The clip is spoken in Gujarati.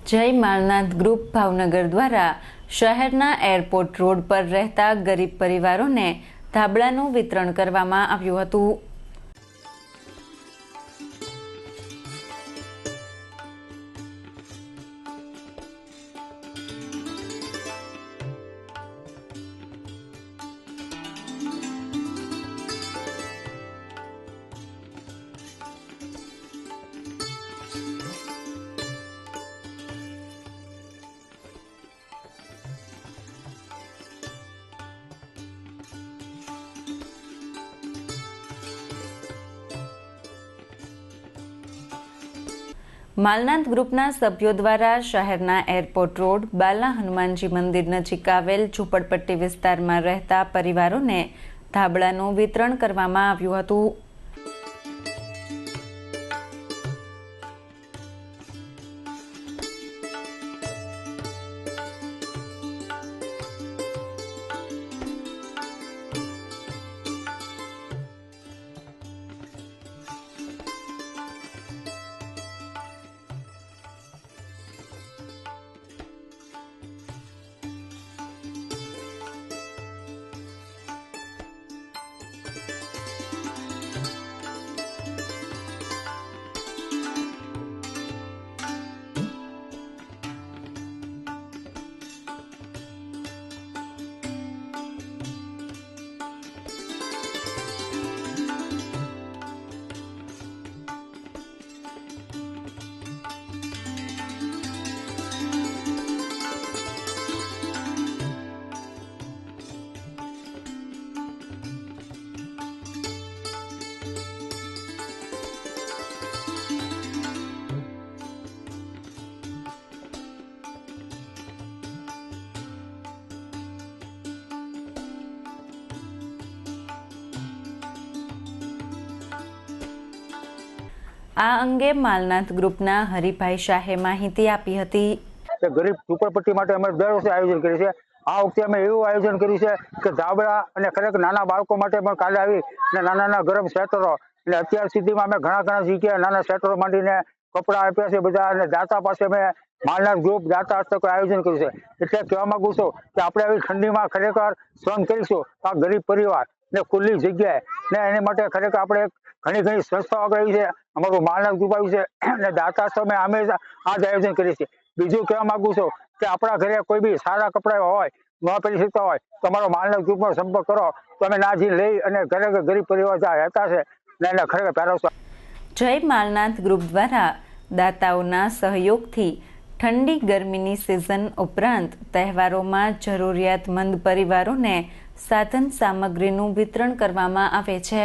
જય માલનાથ ગ્રુપ ભાવનગર દ્વારા શહેરના એરપોર્ટ રોડ પર રહેતા ગરીબ પરિવારોને ધાબળાનું વિતરણ કરવામાં આવ્યું હતું। માલનાથ ગ્રુપના સભ્યો દ્વારા શહેરના એરપોર્ટ રોડ બાલા હનુમાનજી મંદિર નજીક આવેલ ઝૂંપડપટ્ટી વિસ્તારમાં રહેતા પરિવારોને ધાબળાનું વિતરણ કરવામાં આવ્યું હતું। આ અંગે માલનાથ ગ્રુપના હરિભાઈ શાહે માહિતી આપી હતી। ગરીબ ઝૂંપડપટ્ટી માટે અમે દર વર્ષે આયોજન કર્યું છે। આ વખતે અમે એવું આયોજન કર્યું છે કે ધાબળા અને ખરેખર નાના બાળકો માટે પણ કાલે આવી અને નાના ગરમ સ્વેટરો અને અત્યાર સુધીમાં અમે ઘણા જગ્યાએ નાના સ્વેટરો માંડીને કપડા આપ્યા છે બધા, અને દાતા પાસે અમે માલનાથ ગ્રુપ દાતા હસ્તક આયોજન કર્યું છે। એટલે કહેવા માંગુ છું કે આપણે આવી ઠંડીમાં ખરેખર સહન કરીશું આ ગરીબ પરિવાર ને ખુલ્લી જગ્યાએ ને એની માટે ખરેખર આપણે ઘણી સંસ્થાઓ આવી છે। અમારું માલનાથ ગ્રુપ આવ્યું છે અને દાતા અમે હંમેશા આ જ આયોજન કરીએ છીએ। બીજું કહેવા માંગુ છું કે આપણા ઘરે કોઈ બી સારા કપડા હોય ન પહેરી શકતા હોય તો અમારો માલનાથ ગ્રુપનો સંપર્ક કરો તો અમે નાજી લઈ અને ખરેખર ગરીબ પરિવાર જ્યાં રહેતા છે ને એને ખરેખર પહેરવશું। જય માલનાથ ગ્રુપ દ્વારા દાતાઓના સહયોગથી ઠંડી ગરમીની સિઝન ઉપરાંત તહેવારોમાં જરૂરિયાતમંદ પરિવારોને સાધન સામગ્રીનું વિતરણ કરવામાં આવે છે।